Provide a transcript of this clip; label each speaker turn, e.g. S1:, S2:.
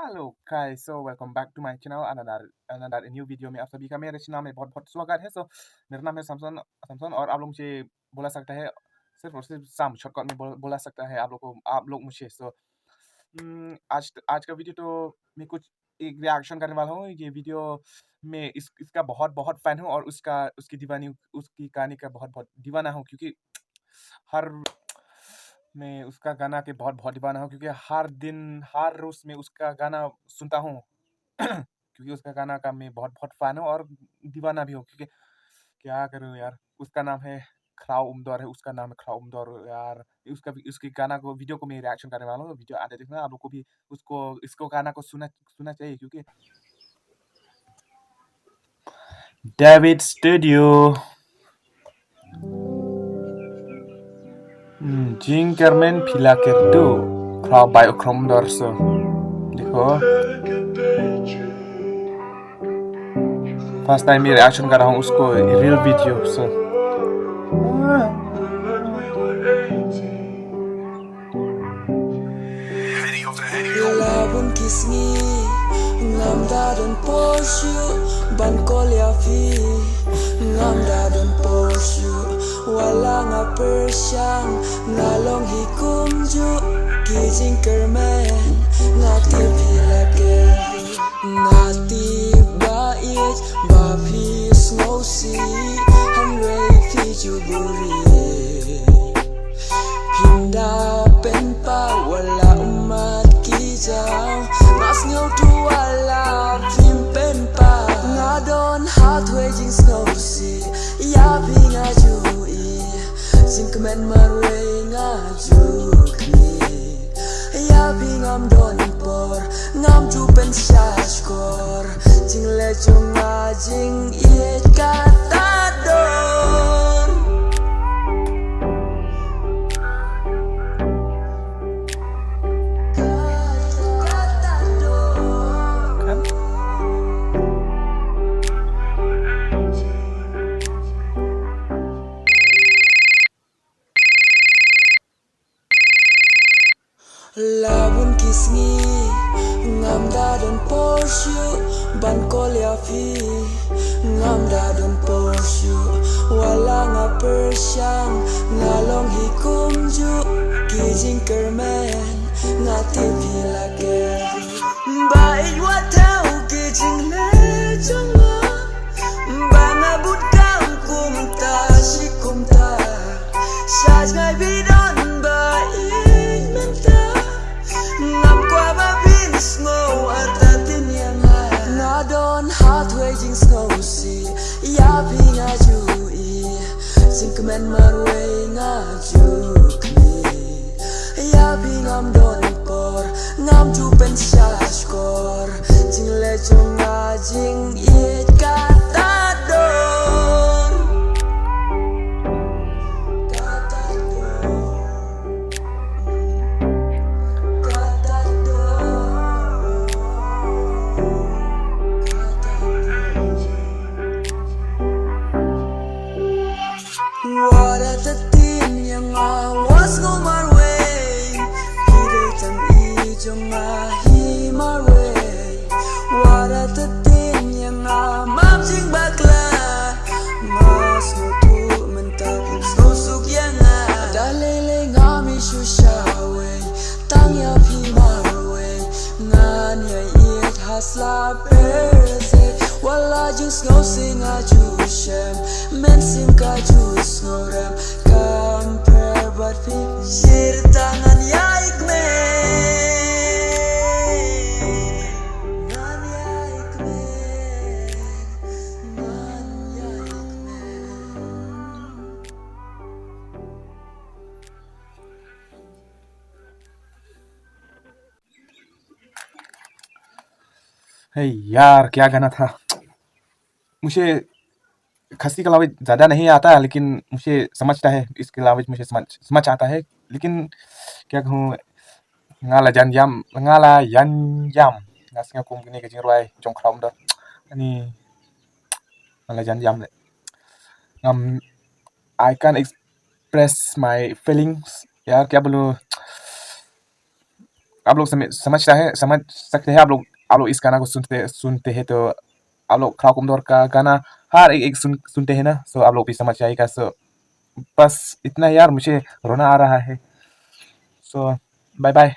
S1: Hello guys, so welcome back to my channel. Another new video में आप सभी का मेरे चैनल में बहुत बहुत स्वागत है। मेरा नाम है समसन और आप लोग मुझे बोला सकता है, सिर्फ और सिर्फ साम शॉर्टकट में बोला सकता है आप लोग मुझे। आज का वीडियो तो मैं कुछ एक रिएक्शन करने वाला हूँ। ये वीडियो में इसका बहुत बहुत फैन हूँ और उसकी कहानी का बहुत बहुत दीवाना हूँ, क्योंकि हर मैं उसका गाना के बहुत बहुत दीवाना हूँ, क्योंकि हर दिन हर रोज में उसका गाना सुनता हूँ। क्योंकि उसका गाना का मैं बहुत बहुत फैन हूँ और दीवाना भी हूँ, क्योंकि क्या करूँ यार, उसका नाम है ख्राउ उमदौर है। उसका नाम है ख्राउ उमदौर यार। उसके गाना को वीडियो को मैं रिएक्शन करने वाला हूँ। वीडियो आते देखना, आप लोग को भी इसको गाना को सुनना सुनना चाहिए, क्योंकि डेविड स्टूडियो जिंकरमैन फिलाकेरटू ख्राउ बायो ख्राउमदौर। देखो, फर्स्ट टाइम मैं रिएक्शन कर रहा हूँ उसको real video.
S2: Labun kisngi ngamda don poshu ban kolya fi ngamda don poshu wala nga persyang ngalong hikumju kijing kermen ngati pilake ngati bait ba phi snowsi hanwei fi juburi pinda penpa wala umat kijang mas ngau tu wala phim penpa ngadon hatwe jing snowsi ya pinga jui singkemen marwe ngaju kni ya pingam don por ngam tu pen shashkor jing le junga jing iet kata don Labun kisngi ngamda don poshu ban kolya fi ngamda don poshu wala nga persyang ngalong hikumju kijing kermen ngati pilake bai watau kijing le jonga banga but kam kumta shikumta shaj ngai bidon bai ngam qua ba bin snow atatin yang ngadon hatwe jing snow si ya pinga jui singkemen marwe ngaju kni ya pingam don por ngam tu pen shashkor jing le jonga jing it kata don kata don Wada tatin yang awas no marway Hide tan I jong hi marway Wada tatin yang mam jing bakla Mas no tu mentap susuk yang dalele ngami shushawe Tang ya pi marway Ngan ya it hasla perse Wala jus ngau singa jushem Men sim ka jus ngorem Compare but fi Shir tangan ya ikme Ngan ya ikme Ngan ya ikme
S1: हे यार, क्या गाना था। मुझे खस्सी का language ज़्यादा नहीं आता, लेकिन मुझे समझता है, इसके लैंग्वेज मुझे समझ आता है। लेकिन क्या कहूँ, ngala yan yam ngasnya kum gini kecing ruai jong kram dah ini ngala jan yam le I can't express my feelings यार, क्या बोलूं। आप लोग समझ सकते हैं, आप लोग इस गाना को सुनते सुनते हैं तो आप लोग क्राउ कुमदोर का गाना हर एक सुनते हैं ना, सो आप लोग भी समझ जाएगा। सो बस इतना यार, मुझे रोना आ रहा है। सो बाय बाय।